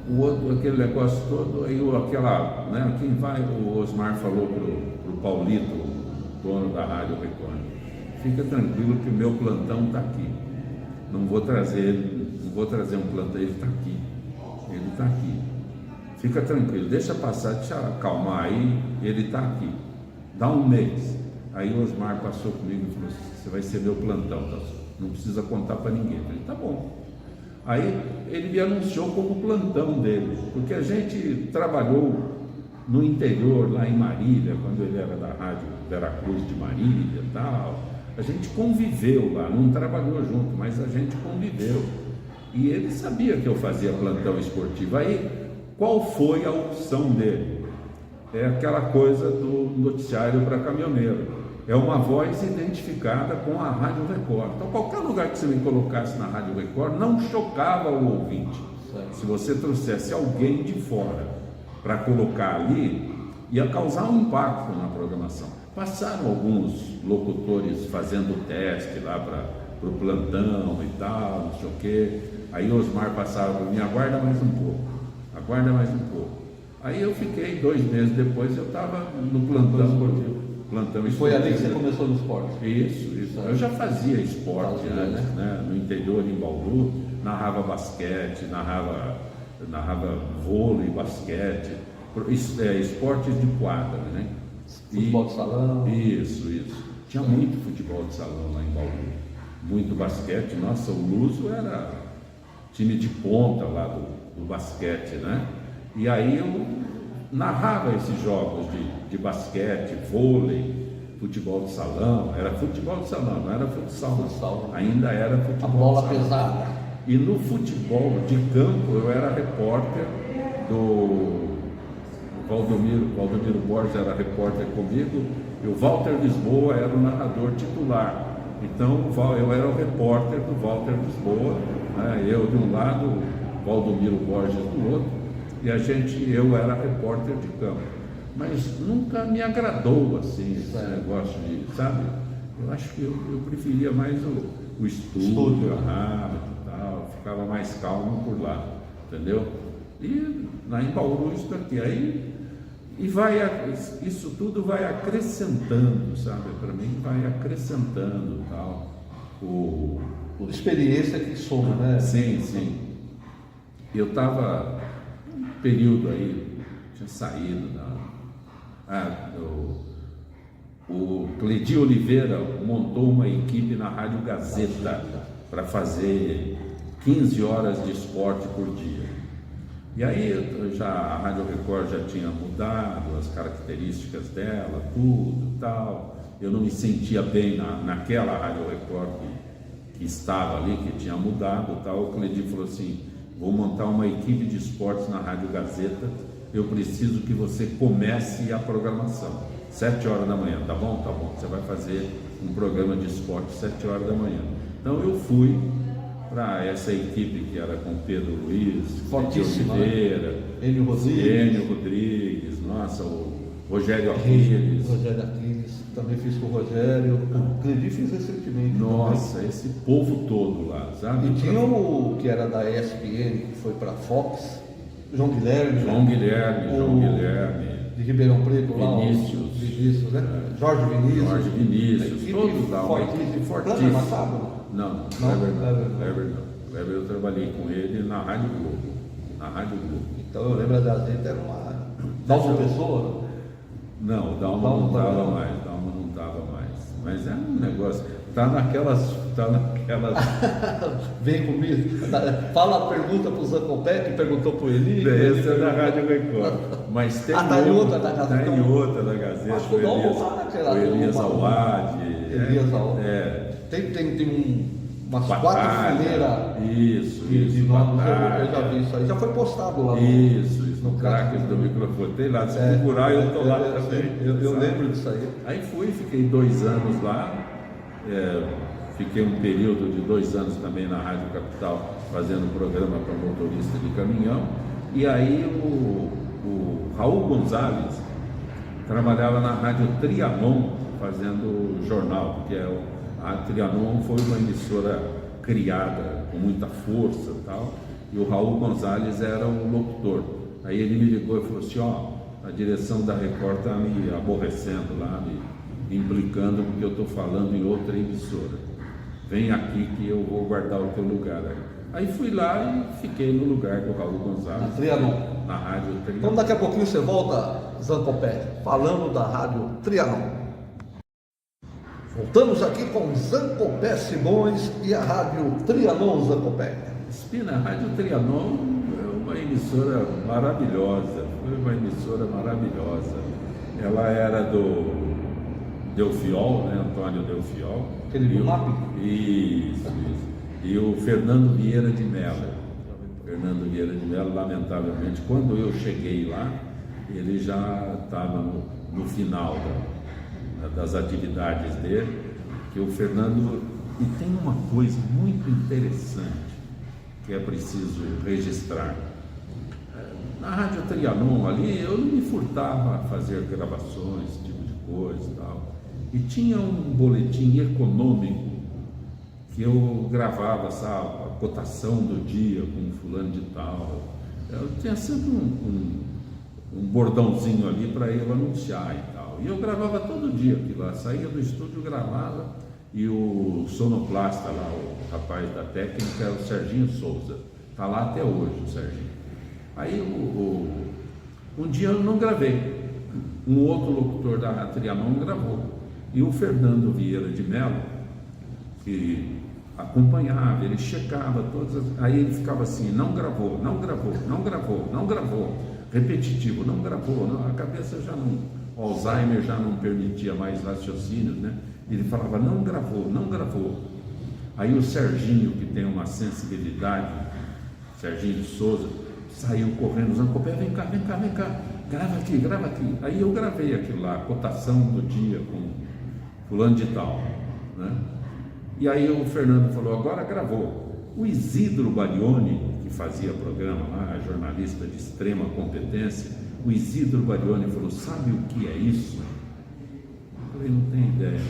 Speaker 2: o outro, aquele negócio todo, aí quem vai, o Osmar falou pro Paulito, dono da Rádio Record, fica tranquilo que o meu plantão está aqui. Não vou trazer um plantão, ele está aqui. Fica tranquilo, deixa passar, deixa acalmar aí, ele está aqui. Dá um mês. Aí o Osmar passou comigo e falou assim, você vai ser meu plantão, tá? Não precisa contar para ninguém. Eu falei, tá bom. Aí ele me anunciou como plantão dele, porque a gente trabalhou no interior, lá em Marília, quando ele era da Rádio Veracruz de Marília e tal. A gente conviveu lá, não trabalhou junto, mas a gente conviveu. E ele sabia que eu fazia plantão esportivo. Aí, qual foi a opção dele? É aquela coisa do noticiário para caminhoneiro. É uma voz identificada com a Rádio Record. Então, qualquer lugar que você me colocasse na Rádio Record, não chocava o ouvinte. Se você trouxesse alguém de fora para colocar ali, ia causar um impacto na programação. Passaram alguns locutores fazendo teste lá para o plantão e tal, não sei o quê. Aí Osmar passava para mim, aguarda mais um pouco. Aí eu fiquei 2 meses depois, eu estava no plantão esportivo.
Speaker 1: E foi ali que você começou no esporte?
Speaker 2: Isso. Eu já fazia esporte antes, né? No interior, em Bauru, narrava basquete, narrava vôlei, basquete, esportes de quadra, né?
Speaker 1: Futebol de salão.
Speaker 2: Isso. Tinha muito futebol de salão lá em Bauru. Muito basquete. Nossa, o Luso era time de ponta lá do basquete, né? E aí eu narrava esses jogos de basquete, vôlei, futebol de salão. Era futebol de salão, não era futsal. Ainda era futebol.
Speaker 1: A bola
Speaker 2: de salão.
Speaker 1: pesada.
Speaker 2: E no futebol de campo eu era repórter do Valdomiro Borges era repórter comigo, e o Walter Lisboa era o narrador titular. Então eu era o repórter do Walter Lisboa, né? Eu de um lado, o Valdomiro Borges do outro, e eu era repórter de campo. Mas nunca me agradou assim esse negócio de, sabe? Eu acho que eu preferia mais o estúdio, a rádio e tal, ficava mais calmo por lá, entendeu? E lá em Bauru isso daqui, isso tudo vai acrescentando, sabe? Para mim vai acrescentando tal.
Speaker 1: Experiência que soma, né?
Speaker 2: Sim, sim. Eu estava um período aí, tinha saído o Cledi Oliveira montou uma equipe na Rádio Gazeta para fazer 15 horas de esporte por dia. E aí a Rádio Record já tinha mudado as características dela, tudo e tal. Eu não me sentia bem naquela Rádio Record que estava ali, que tinha mudado e tal. O Cledi falou assim: vou montar uma equipe de esportes na Rádio Gazeta, eu preciso que você comece a programação. 7 horas da manhã, tá bom? Tá bom. Você vai fazer um programa de esporte 7 horas da manhã. Então eu fui para essa equipe que era com Pedro Luiz,
Speaker 1: Fortíssima,
Speaker 2: Oliveira,
Speaker 1: né? Enio
Speaker 2: Rodrigues, nossa, o Rogério Aquiles.
Speaker 1: Rogério Aquiles, também fiz com o Rogério. O Cledi fiz recentemente.
Speaker 2: Nossa, também. Esse povo todo lá, sabe?
Speaker 1: E tinha o que era da ESPN, que foi para Fox, João Guilherme. De Ribeirão Preto, Vinícius, né? Jorge Vinícius,
Speaker 2: todos lá, uma equipe fortíssima. Não, Kleber não. Kleber eu trabalhei com ele na Rádio Globo.
Speaker 1: Então eu lembro da gente, era uma Dalma Pessoa?
Speaker 2: Não, o Dalma não estava mais. Mas é um negócio, tá naquelas.
Speaker 1: Vem comigo. Fala a pergunta para o Zancopé, que perguntou para o Eli.
Speaker 2: Esse é da Rádio Record. Mas tem
Speaker 1: tá em outra da Gazeta.
Speaker 2: Tá em outra da Gazeta.
Speaker 1: Acho que o
Speaker 2: Elias Awad.
Speaker 1: Tem umas 4 fileiras.
Speaker 2: Isso.
Speaker 1: De nomes, eu já vi isso aí. Já foi postado lá.
Speaker 2: Isso. No craques do microfone. Tem lá, se procurar, eu estou lá também.
Speaker 1: Eu lembro disso aí.
Speaker 2: Aí fiquei 2 anos lá. Fiquei um período de 2 anos também na Rádio Capital, fazendo programa para motorista de caminhão. E aí o Raul Gonzalez trabalhava na Rádio Trianon, fazendo jornal, porque a Trianon foi uma emissora criada com muita força e tal, e o Raul Gonzalez era o locutor. Aí ele me ligou e falou assim: a direção da Record está me aborrecendo lá, me implicando porque eu estou falando em outra emissora. Vem aqui que eu vou guardar o teu lugar aí. Aí fui lá e fiquei no lugar do Raul Gonzalez.
Speaker 1: Na Trianon.
Speaker 2: Na Rádio Trianon.
Speaker 1: Então daqui a pouquinho você volta, Zancopé, falando da Rádio Trianon. Voltamos aqui com Zancopé Simões e a Rádio Trianon, Zancopé.
Speaker 2: Espina, a Rádio Trianon é uma emissora maravilhosa. Foi uma emissora maravilhosa. Ela era do Delfiol, né? Antônio Delfiol.
Speaker 1: Aquele do MAP?
Speaker 2: Isso. E o Fernando Vieira de Mello. Lamentavelmente, quando eu cheguei lá, ele já estava no final das atividades dele, que o Fernando... E tem uma coisa muito interessante que é preciso registrar. Na Rádio Trianon ali, eu não me furtava a fazer gravações, esse tipo de coisa e tal. E tinha um boletim econômico que eu gravava, sabe, a cotação do dia com fulano de tal. Eu tinha sempre um bordãozinho ali para eu anunciar e tal. E eu gravava todo dia aquilo lá, saía do estúdio, gravava, e o sonoplasta lá, o rapaz da técnica, é o Serginho Souza. Está lá até hoje o Serginho. Aí um dia eu não gravei. Um outro locutor da Trianon gravou. E o Fernando Vieira de Mello, que acompanhava, ele checava todas as... Aí ele ficava assim: não gravou. repetitivo, não gravou, não, a cabeça já não, o Alzheimer já não permitia mais raciocínios, né? Ele falava, não gravou, não gravou. Aí o Serginho, que tem uma sensibilidade, Serginho de Souza, saiu correndo, Zancopé, vem cá, grava aqui. Aí eu gravei aquilo lá, a cotação do dia com fulano de tal, né? E aí o Fernando falou, agora gravou. O Isidro Barioni, que fazia programa lá, jornalista de extrema competência, o Isidro Barioni falou, sabe o que é isso? Eu falei, não tenho ideia.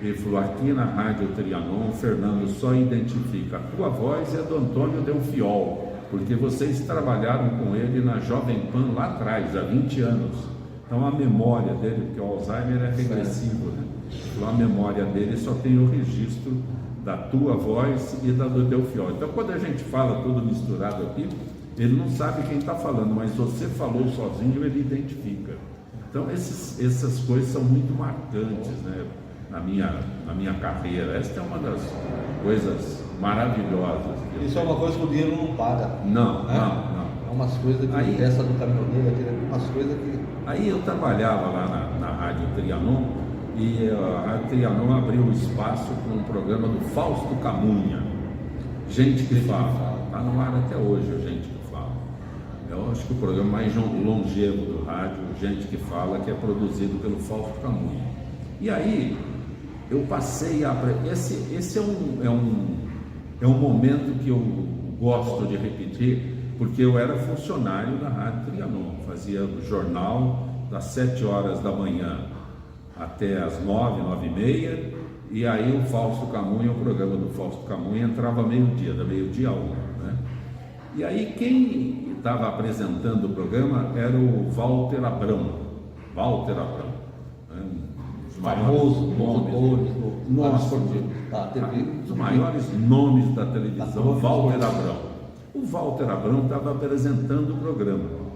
Speaker 2: Ele falou, aqui na Rádio Trianon, o Fernando só identifica a tua voz e a do Antônio Delfiol, porque vocês trabalharam com ele na Jovem Pan lá atrás, há 20 anos. Então a memória dele, porque o Alzheimer é regressivo, né? Então a memória dele só tem o registro da tua voz e da do Delfiol. Então quando a gente fala tudo misturado aqui, ele não sabe quem está falando, mas você falou sozinho, ele identifica. Então essas coisas são muito marcantes, né? Na minha carreira. Esta é uma das coisas maravilhosas.
Speaker 1: Isso é uma coisa que o dinheiro não paga.
Speaker 2: Não.
Speaker 1: É umas coisas que
Speaker 2: aí,
Speaker 1: essa do caminhoneiro, umas coisas que...
Speaker 2: Aí eu trabalhava lá na Rádio Trianon, e a Rádio Trianon abriu o espaço para um programa do Fausto Camunha, Gente que Fala. Está no ar até hoje, a Gente que Fala. Eu acho que o programa mais longevo do rádio, Gente que Fala, que é produzido pelo Fausto Camunha. E aí eu passei a... Esse é um momento que eu gosto de repetir, porque eu era funcionário da Rádio Trianon, fazia o jornal das 7 horas da manhã até as 9, 9h30, e aí o Fausto Camunha, o programa do Fausto Camunha entrava meio-dia, da meio-dia a 1, né? E aí quem estava apresentando o programa era o Walter Abrão, né?
Speaker 1: Famoso,
Speaker 2: Os maiores nomes da televisão, Walter Abrão. O Walter Abrão estava apresentando o programa.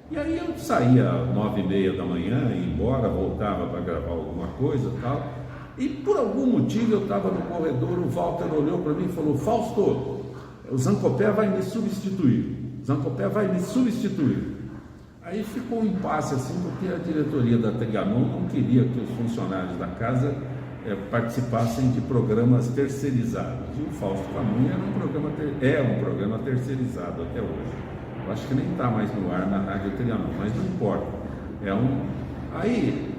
Speaker 2: E aí eu saía às 9h30 da manhã, ia embora, voltava para gravar alguma coisa e tal. E por algum motivo eu estava no corredor, o Walter olhou para mim e falou, Fausto, o Zancopé vai me substituir. Aí ficou um impasse assim, porque a diretoria da Trianon não queria que os funcionários da casa participassem de programas terceirizados. E o Fausto Camunha é um programa terceirizado até hoje. Eu acho que nem está mais no ar na Rádio Trianon, mas não importa. Aí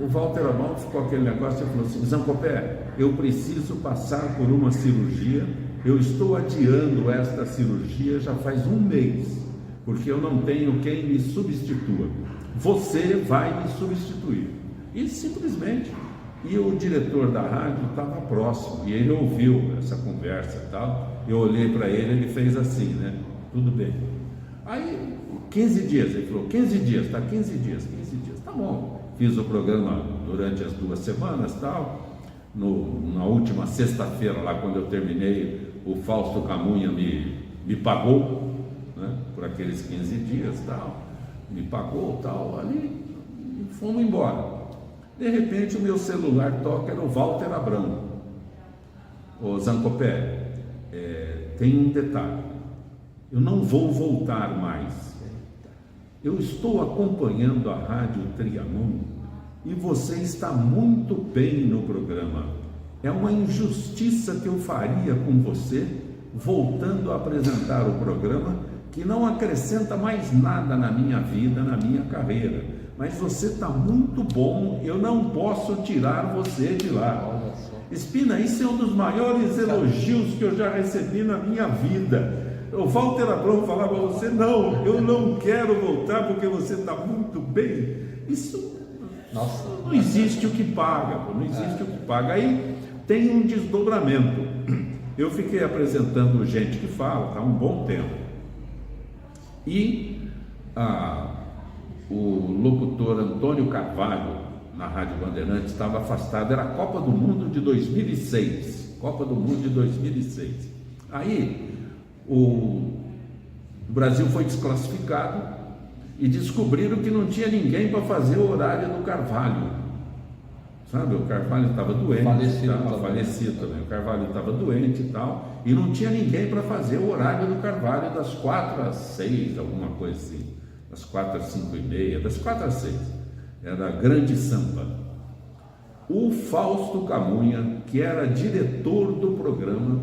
Speaker 2: o Walter Abrão ficou aquele negócio e falou assim, Zancopé, eu preciso passar por uma cirurgia, eu estou adiando esta cirurgia já faz um mês, porque eu não tenho quem me substitua. Você vai me substituir. E simplesmente, e o diretor da rádio estava próximo, e ele ouviu essa conversa e tal, eu olhei para ele fez assim, né? Tudo bem. Aí, 15 dias, ele falou, 15 dias, tá bom. Fiz o programa durante as 2 semanas e tal. Na última sexta-feira, lá quando eu terminei, o Fausto Camunha me pagou, né, por aqueles 15 dias e tal. Me pagou tal, ali, e fomos embora. De repente, o meu celular toca, era o Walter Abrão. Ô Zancopé, tem um detalhe. Eu não vou voltar mais. Eu estou acompanhando a Rádio Trianon e você está muito bem no programa. É uma injustiça que eu faria com você, voltando a apresentar o programa, que não acrescenta mais nada na minha vida, na minha carreira. Mas você está muito bom, eu não posso tirar você de lá. Espina, isso é um dos maiores elogios que eu já recebi na minha vida. O Walter Abrão falava a você, não, eu não quero voltar porque você está muito bem. Isso não existe o que paga, não existe o que paga. Aí tem um desdobramento. Eu fiquei apresentando Gente que Fala há um bom tempo. E o locutor Antônio Carvalho, na Rádio Bandeirantes, estava afastado, era a Copa do Mundo de 2006. Aí o Brasil foi desclassificado e descobriram que não tinha ninguém para fazer o horário do Carvalho. Sabe, o Carvalho estava doente, falecido também. O Carvalho estava doente e tal, e não tinha ninguém para fazer o horário do Carvalho das 4 às 6, alguma coisa assim. das 4 às 5h30, das 4 às 6, era Grande Sampa. O Fausto Camunha, que era diretor do programa,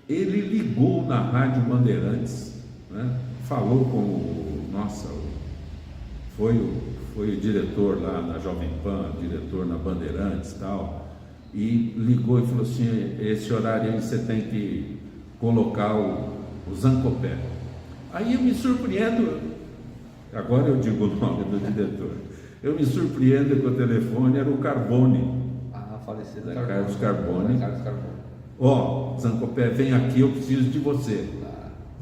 Speaker 2: ele ligou na Rádio Bandeirantes, né? Falou com o, foi o diretor lá na Jovem Pan, diretor na Bandeirantes e tal, e ligou e falou assim: esse horário aí você tem que colocar o Zancopé. Aí eu me surpreendo, agora eu digo o nome do diretor, eu me surpreendo que o telefone era o Carbone.
Speaker 1: Falecido
Speaker 2: Carbone. Carlos Carbone.
Speaker 1: Carlos Carbone.
Speaker 2: Ó, Zancopé, vem aqui, eu preciso de você.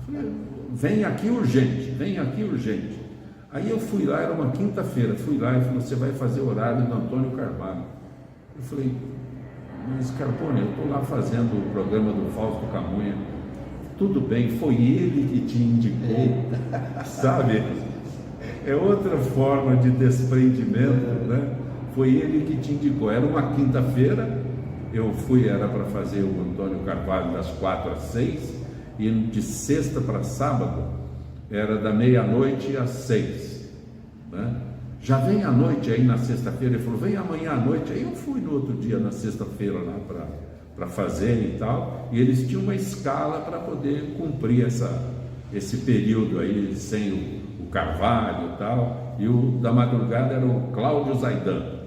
Speaker 2: Falei, vem aqui urgente, vem aqui urgente. Aí eu fui lá, era uma quinta-feira, fui lá e falou: você vai fazer o horário do Antônio Carvalho. Eu falei: mas Carbone, eu estou lá fazendo o programa do Fausto Camunha. Tudo bem, foi ele que te indicou, sabe? É outra forma de desprendimento, né? Foi ele que te indicou. Era uma quinta-feira, eu fui, era para fazer o Antônio Carvalho das 4 às 6, e de sexta para sábado era da meia-noite às 6, né? Já vem à noite aí na sexta-feira. Ele falou: vem amanhã à noite. Aí eu fui no outro dia, na sexta-feira, lá para fazer e tal, e eles tinham uma escala para poder cumprir esse período aí sem o Carvalho e tal, e o da madrugada era o Cláudio Zaidan.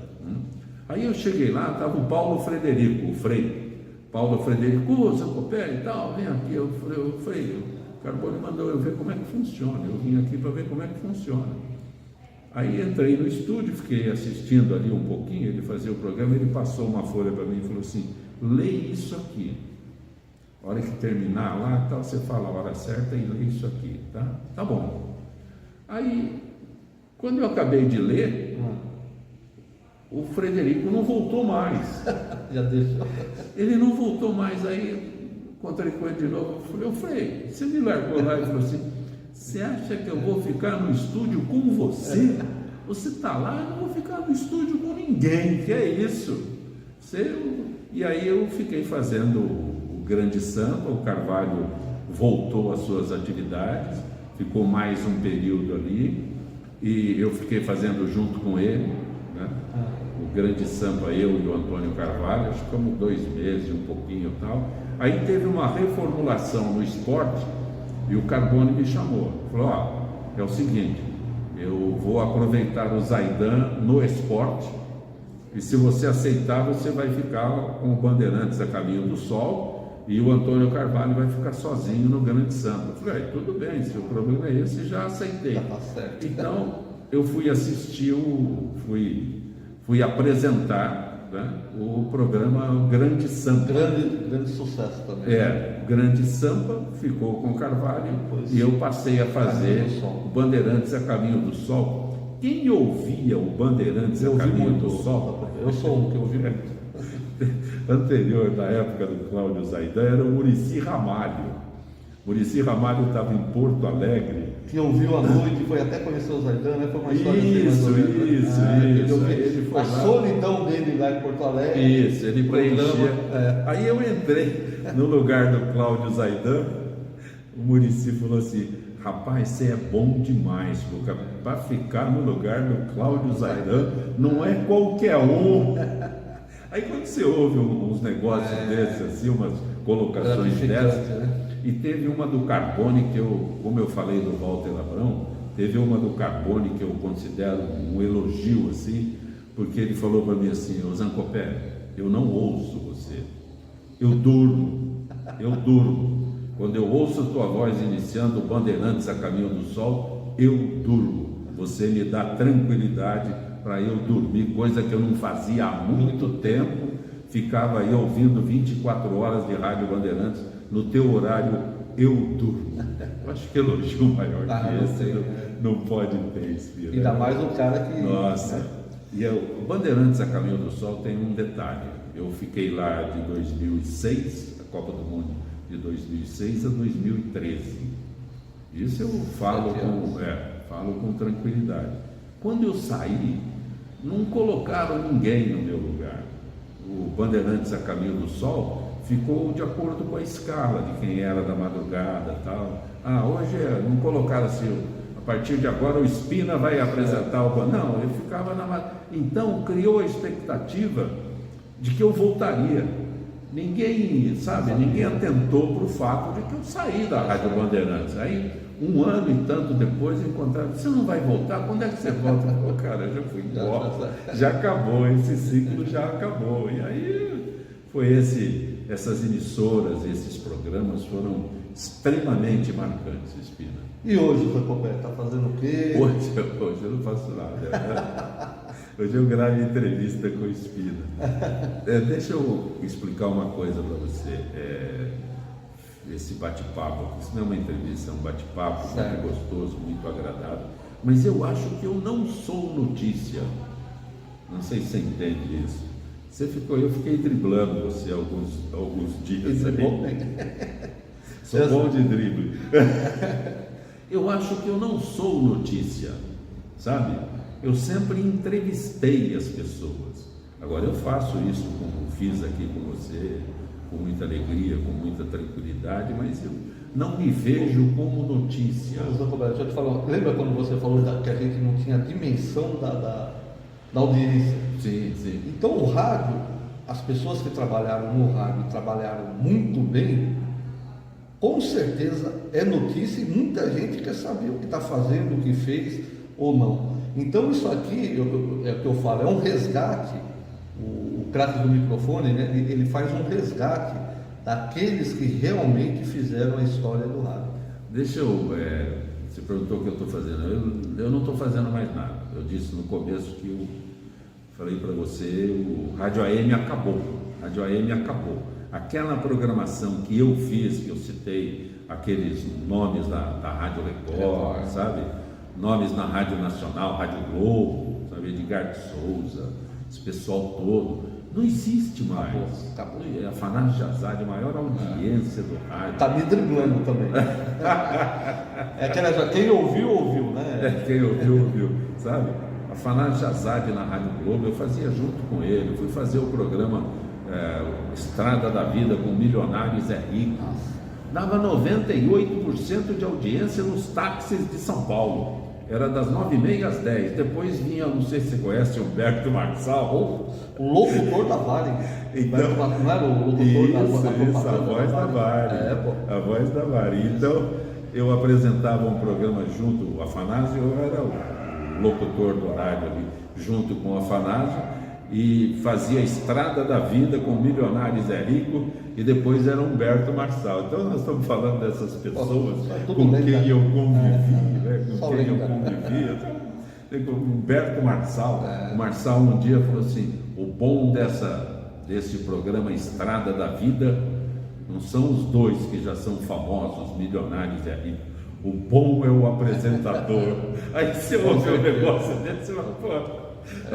Speaker 2: Aí eu cheguei lá, estava o Paulo Frederico, o Frei, Paulo Frederico, Zancopé e tal, vem aqui. Eu falei, o Carbone mandou eu ver como é que funciona, eu vim aqui para ver como é que funciona. Aí entrei no estúdio, fiquei assistindo ali um pouquinho, ele fazia o programa, ele passou uma folha para mim e falou assim: lê isso aqui, a hora que terminar lá, tal, você fala a hora certa e lê isso aqui, tá? Tá bom. Aí, quando eu acabei de ler, o Frederico não voltou mais.
Speaker 1: Já deixou.
Speaker 2: Ele não voltou mais. Aí encontrei com ele de novo. Eu falei: ô Frei, você me largou lá e falou assim: você acha que eu vou ficar no estúdio com você? Você está lá, eu não vou ficar no estúdio com ninguém. Que é isso? E aí eu fiquei fazendo o Grande Sampa. O Carvalho voltou às suas atividades, ficou mais um período ali, e eu fiquei fazendo junto com ele, né? O Grande Sampa, eu e o Antônio Carvalho, acho que ficamos 2 meses, um pouquinho e tal. Aí teve uma reformulação no esporte e o Carbone me chamou, falou: ó, é o seguinte, eu vou aproveitar o Zaidan no esporte, e se você aceitar, você vai ficar com o Bandeirantes a Caminho do Sol, e o Antônio Carvalho vai ficar sozinho no Grande Sampa. Eu falei: tudo bem, se o problema é esse, já aceitei.
Speaker 1: Tá certo.
Speaker 2: Então eu fui assistir, fui apresentar, né, o programa Grande Sampa.
Speaker 1: Grande sucesso também.
Speaker 2: O Grande Sampa ficou com o Carvalho, e eu passei a fazer o Bandeirantes a Caminho do Sol. Quem ouvia o Bandeirantes a Caminho do Sol?
Speaker 1: Eu sou um que ouvi muito.
Speaker 2: Anterior, na época do Cláudio Zaidan, era o Muricy Ramalho. Muricy Ramalho estava em Porto Alegre.
Speaker 1: Que ouviu à noite, foi até conhecer o Zaidan, né? Foi uma história
Speaker 2: Isso.
Speaker 1: Ele foi a solidão dele lá em Porto Alegre.
Speaker 2: Isso, ele preenchia. Aí eu entrei no lugar do Cláudio Zaidan. O Muricy falou assim: rapaz, você é bom demais, Luca, para ficar no lugar do Cláudio Zaidan, não é qualquer um. Aí quando você ouve uns negócios desses, assim, umas colocações dessas,
Speaker 1: né?
Speaker 2: E teve uma do Carbone que como eu falei do Walter Abrão, teve uma do Carbone que eu considero um elogio, assim, porque ele falou para mim assim: ô Zancopé, eu não ouço você, eu durmo. Quando eu ouço a tua voz iniciando o Bandeirantes a Caminho do Sol, eu durmo. Você me dá tranquilidade para eu dormir, coisa que eu não fazia há muito tempo. Ficava aí ouvindo 24 horas de Rádio Bandeirantes. No teu horário, eu durmo. Eu acho que elogio maior que esse não pode ter esse.
Speaker 1: Ainda mais o cara que...
Speaker 2: Nossa. E o Bandeirantes a Caminho do Sol tem um detalhe. Eu fiquei lá de 2006, a Copa do Mundo de 2006 a 2013. Isso eu falo com tranquilidade. Quando eu saí, não colocaram ninguém no meu lugar. O Bandeirantes a Caminho do Sol ficou de acordo com a escala de quem era da madrugada e tal. Hoje não colocaram assim, a partir de agora o Espina vai apresentar o... Não, eu ficava na... Então criou a expectativa de que eu voltaria. Ninguém, sabe, ninguém atentou para o fato de que eu saí da Rádio Bandeirantes. Aí, 1 ano e tanto depois, encontraram, você não vai voltar? Quando é que você volta? Pô, cara, eu já fui embora, já acabou, esse ciclo já acabou. E aí, foi essas emissoras, esses programas foram extremamente marcantes, Espina.
Speaker 1: E hoje, Zé Roberto, está fazendo o quê?
Speaker 2: Hoje eu não faço nada. Hoje eu gravo entrevista com o Espina. Deixa eu explicar uma coisa para você. Esse bate-papo, isso não é uma entrevista, é um bate-papo muito gostoso, muito agradável. Mas eu acho que eu não sou notícia. Não sei se você entende isso. Eu fiquei driblando você alguns dias. Sou bom de drible. Eu acho que eu não sou notícia, sabe? Eu sempre entrevistei as pessoas. Agora eu faço isso como fiz aqui com você, com muita alegria, com muita tranquilidade, mas eu não me vejo como notícia.
Speaker 1: Zé Roberto, deixa eu te falar, lembra quando você falou que a gente não tinha dimensão da audiência?
Speaker 2: Sim, sim.
Speaker 1: Então o rádio, as pessoas que trabalharam no rádio trabalharam muito bem, com certeza é notícia e muita gente quer saber o que está fazendo, o que fez ou não. Então isso aqui, é o que eu falo, é um resgate. O craque do microfone, né, ele faz um resgate daqueles que realmente fizeram a história do rádio.
Speaker 2: Deixa eu... você perguntou o que eu estou fazendo. Eu não estou fazendo mais nada. Eu disse no começo que eu falei para você, o Rádio AM acabou. Rádio AM acabou. Aquela programação que eu fiz, que eu citei aqueles nomes da Rádio Record, sabe? Nomes na Rádio Nacional, Rádio Globo, sabe? Edgar de Souza, esse pessoal todo, não existe mais. Acabou. A Fanás Jazade, a maior audiência do rádio.
Speaker 1: Está me driblando também. Quem ouviu, né?
Speaker 2: Quem ouviu, sabe? A Fanás Jazade na Rádio Globo, eu fazia junto com ele, eu fui fazer o programa Estrada da Vida com Milionários é Rico. Dava 98% de audiência nos táxis de São Paulo. Era das 9h30 às 10h. Depois vinha, não sei se você conhece, Humberto Marçal.
Speaker 1: O locutor da Varig.
Speaker 2: Então,
Speaker 1: não era o locutor
Speaker 2: a voz da Varig. A voz da Varig. Então, eu apresentava um programa junto, o Afanásio, eu era o locutor do rádio ali, junto com o Afanásio, e fazia a Estrada da Vida com Milionários é Rico, e depois era Humberto Marçal. Então nós estamos falando dessas pessoas com quem eu convivi, Humberto Marçal. O Marçal um dia falou assim: o bom desse programa Estrada da Vida não são os dois que já são famosos, Milionários é Rico. O bom é o apresentador. Aí você ouve um negócio desse, você fala, pô,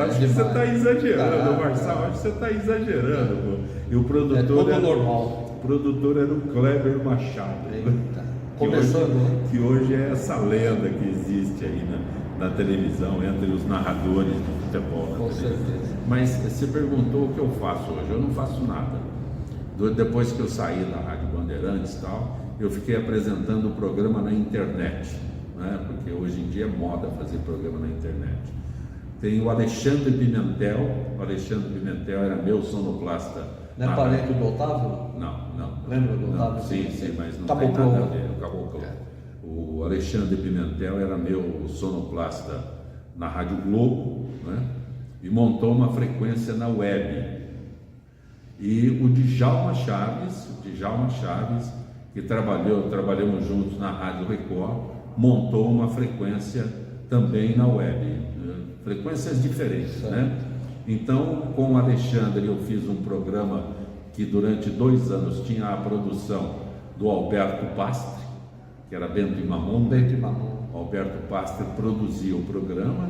Speaker 2: acho que você está exagerando, Marçal, acho que você está exagerando. Pô. E o produtor
Speaker 1: normal.
Speaker 2: O produtor era o Kleber Machado.
Speaker 1: Que
Speaker 2: hoje é essa lenda que existe aí na televisão, entre os narradores do futebol.
Speaker 1: Com certeza.
Speaker 2: Mas você perguntou o que eu faço hoje. Eu não faço nada. Depois que eu saí da Rádio Bandeirantes e tal, eu fiquei apresentando o programa na internet, né? Porque hoje em dia é moda fazer programa na internet. Tem o Alexandre Pimentel. O Alexandre Pimentel era meu sonoplasta.
Speaker 1: Não é parente do Otávio?
Speaker 2: Não.
Speaker 1: Lembra do Otávio?
Speaker 2: Sim, mas não tem nada a ver. O Caboclo. O Alexandre Pimentel era meu sonoplasta na Rádio Globo, né? E montou uma frequência na web. E o Djalma Chaves, que trabalhamos juntos na Rádio Record, montou uma frequência também na web, né? Frequências diferentes, né? Então, com o Alexandre, eu fiz um programa que durante 2 anos tinha a produção do Alberto Pastre, que era Bento e Mamon. O Alberto Pastre produzia o programa,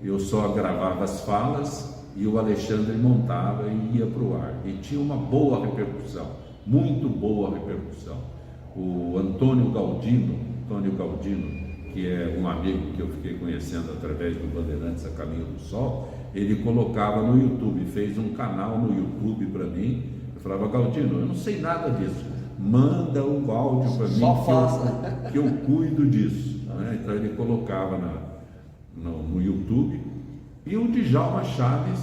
Speaker 2: eu só gravava as falas e o Alexandre montava e ia para o ar. E tinha uma boa repercussão, muito boa repercussão. O Antônio Galdino, que é um amigo que eu fiquei conhecendo através do Bandeirantes a Caminho do Sol, ele colocava no YouTube, fez um canal no YouTube para mim. Eu falava: Galdino, eu não sei nada disso, manda o áudio para mim
Speaker 1: Só faça.
Speaker 2: que eu cuido disso. Né? Então ele colocava no YouTube. E o Djalma Chaves,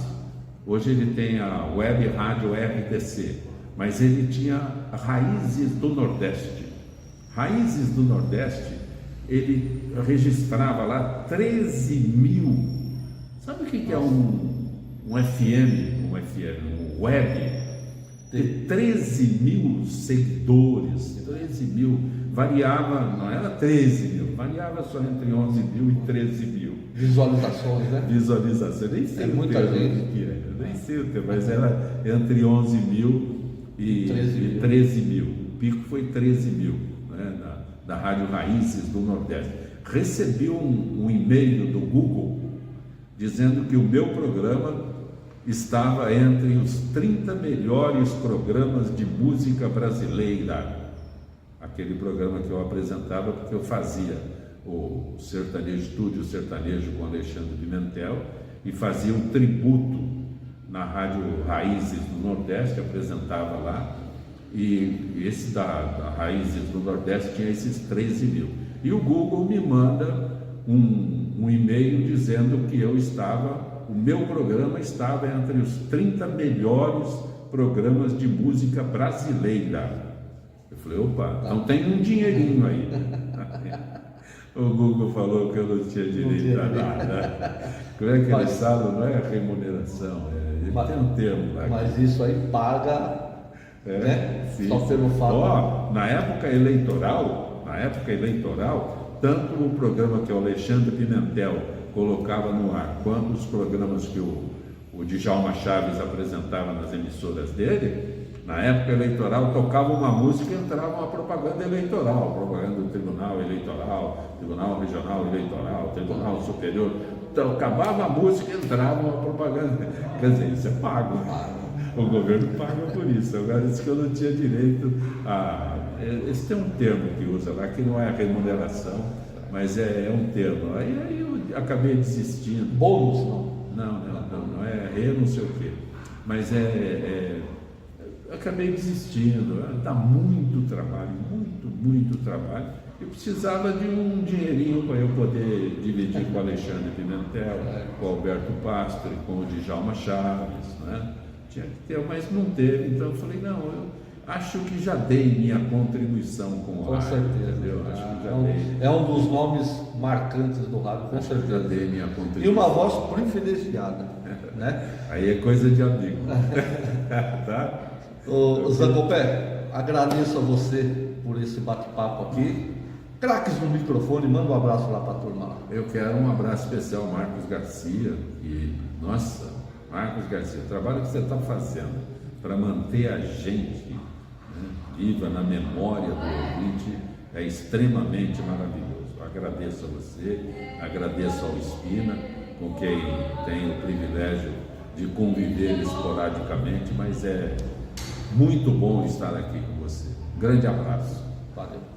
Speaker 2: hoje ele tem a Web Rádio RTC, mas ele tinha Raízes do Nordeste. Raízes do Nordeste, ele registrava lá 13 mil. Sabe o que é um FM, um web? Ter 13 mil seguidores, 13 mil, variava, não era 13 mil, variava só entre 11 mil e 13 mil.
Speaker 1: Visualizações, né?
Speaker 2: Visualização, nem sei o
Speaker 1: muita
Speaker 2: termo
Speaker 1: gente.
Speaker 2: que é, eu nem sei o termo, mas era entre 11 mil e 13 mil. O pico foi 13 mil, né, da Rádio Raízes do Nordeste. Recebi um e-mail do Google dizendo que o meu programa estava entre os 30 melhores programas de música brasileira. Aquele programa que eu apresentava, porque eu fazia o sertanejo, estúdio sertanejo com Alexandre Pimentel, e fazia um tributo na Rádio Raízes do Nordeste, apresentava lá, e esse da Raízes do Nordeste tinha esses 13 mil. E o Google me manda um e-mail dizendo que o meu programa estava entre os 30 melhores programas de música brasileira. Eu falei, opa, então tem um dinheirinho aí. O Google falou que eu não tinha direito a nada. Como é que eles falam? Não é remuneração, ele tem um termo lá.
Speaker 1: Mas isso aí paga, né?
Speaker 2: Sim.
Speaker 1: Só pelo fato.
Speaker 2: Na época eleitoral, tanto o programa que o Alexandre Pimentel colocava no ar, quanto os programas que o Djalma Chaves apresentava nas emissoras dele, na época eleitoral tocava uma música e entrava uma propaganda eleitoral, propaganda do Tribunal Eleitoral, Tribunal Regional Eleitoral, Tribunal Superior. Então, acabava a música e entrava uma propaganda. Quer dizer, isso é pago. O governo paga por isso. Agora, isso que eu não tinha direito a... Esse tem um termo que usa lá, que não é remuneração, mas é um termo. Aí eu acabei desistindo.
Speaker 1: Bônus, não?
Speaker 2: Não é não sei o quê. Mas acabei desistindo. Dá muito trabalho, muito trabalho. Eu precisava de um dinheirinho para eu poder dividir com o Alexandre Pimentel, com o Alberto Pastore, com o Djalma Chaves, né? Tinha que ter, mas não teve. Então eu falei, não, eu acho que já dei minha contribuição com o rádio.
Speaker 1: Com certeza.
Speaker 2: Entendeu? Acho que já dei.
Speaker 1: É um dos nomes marcantes do rádio, com certeza.
Speaker 2: Já dei minha contribuição.
Speaker 1: E uma voz privilegiada, né?
Speaker 2: Aí é coisa de amigo. Tá?
Speaker 1: Ô Zangopé, agradeço a você por esse bate-papo aqui. Craques no microfone, manda um abraço lá para a turma lá.
Speaker 2: Eu quero um abraço especial ao Marcos Garcia. Nossa, Marcos Garcia, o trabalho que você está fazendo para manter a gente, né, viva na memória do ouvinte é extremamente maravilhoso. Agradeço a você, agradeço ao Espina, com quem tenho o privilégio de conviver esporadicamente, mas é muito bom estar aqui com você. Grande abraço.
Speaker 1: Valeu.